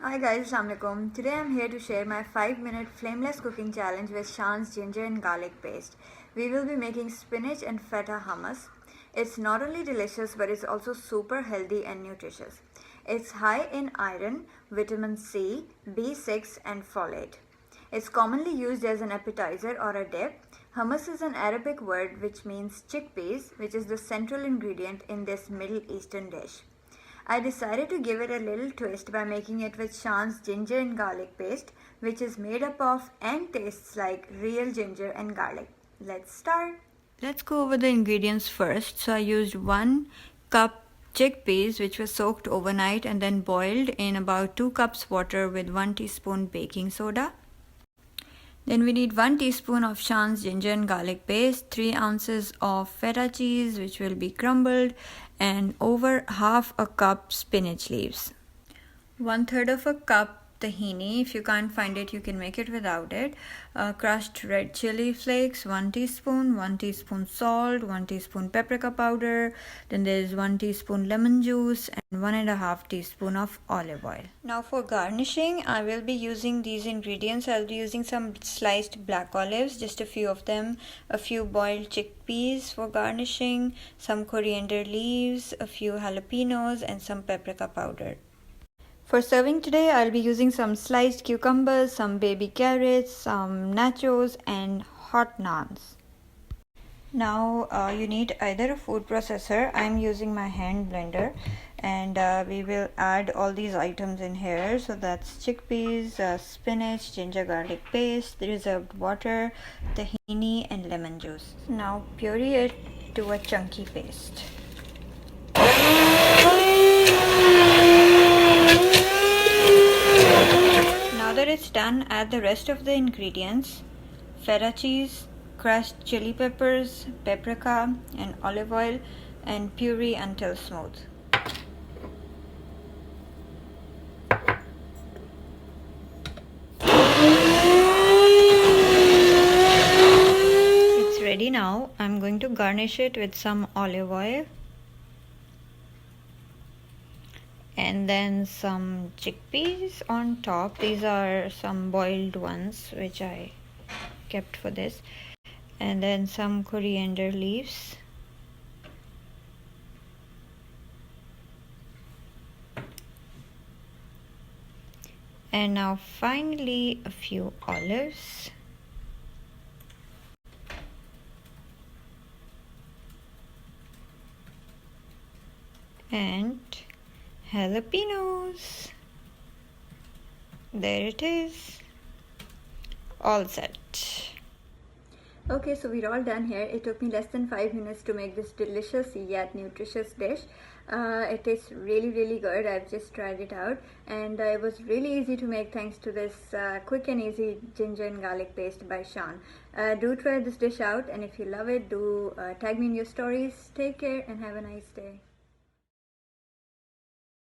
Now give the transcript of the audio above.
Hi guys, Assalamualaikum. Today I'm here to share my 5-minute flameless cooking challenge with Shan's ginger and garlic paste. We will be making spinach and feta hummus. It's not only delicious but it's also super healthy and nutritious. It's high in iron, vitamin C, B6 and folate. It's commonly used as an appetizer or a dip. Hummus is an Arabic word which means chickpeas, which is the central ingredient in this Middle Eastern dish. I decided to give it a little twist by making it with Shan's ginger and garlic paste, which is made up of and tastes like real ginger and garlic. Let's start. Let's go over the ingredients first. So I used 1 cup chickpeas which was soaked overnight and then boiled in about 2 cups water with 1 teaspoon baking soda. Then we need 1 teaspoon of Shan's ginger and garlic paste, 3 ounces of feta cheese which will be crumbled, and over half a cup spinach leaves. 1/3 of a cup tahini. If you can't find it, you can make it without it. Crushed red chili flakes, 1 teaspoon, 1 teaspoon salt, 1 teaspoon paprika powder. Then there is 1 teaspoon lemon juice and 1.5 teaspoon of olive oil. Now for garnishing, I will be using these ingredients. I'll be using some sliced black olives, just a few of them, a few boiled chickpeas for garnishing, some coriander leaves, a few jalapenos and some paprika powder. For serving today, I'll be using some sliced cucumbers, some baby carrots, some nachos and hot naans. Now you need either a food processor. I'm using my hand blender, and we will add all these items in here. So that's chickpeas, spinach, ginger garlic paste, reserved water, tahini and lemon juice. Now puree it to a chunky paste. Now that it's done, add the rest of the ingredients: feta cheese, crushed chili peppers, paprika and olive oil, and puree until smooth. It's ready now. I'm going to garnish it with some olive oil and then some chickpeas on top. These are some boiled ones which I kept for this, and then some coriander leaves, and now finally a few olives, and jalapenos. There it is, all set. Okay, so we're all done here. It took me less than 5 minutes to make this delicious yet nutritious dish. It tastes really good. I've just tried it out, and it was really easy to make thanks to this quick and easy ginger and garlic paste by Shan. Do try this dish out, and if you love it, do tag me in your stories. Take care and have a nice day.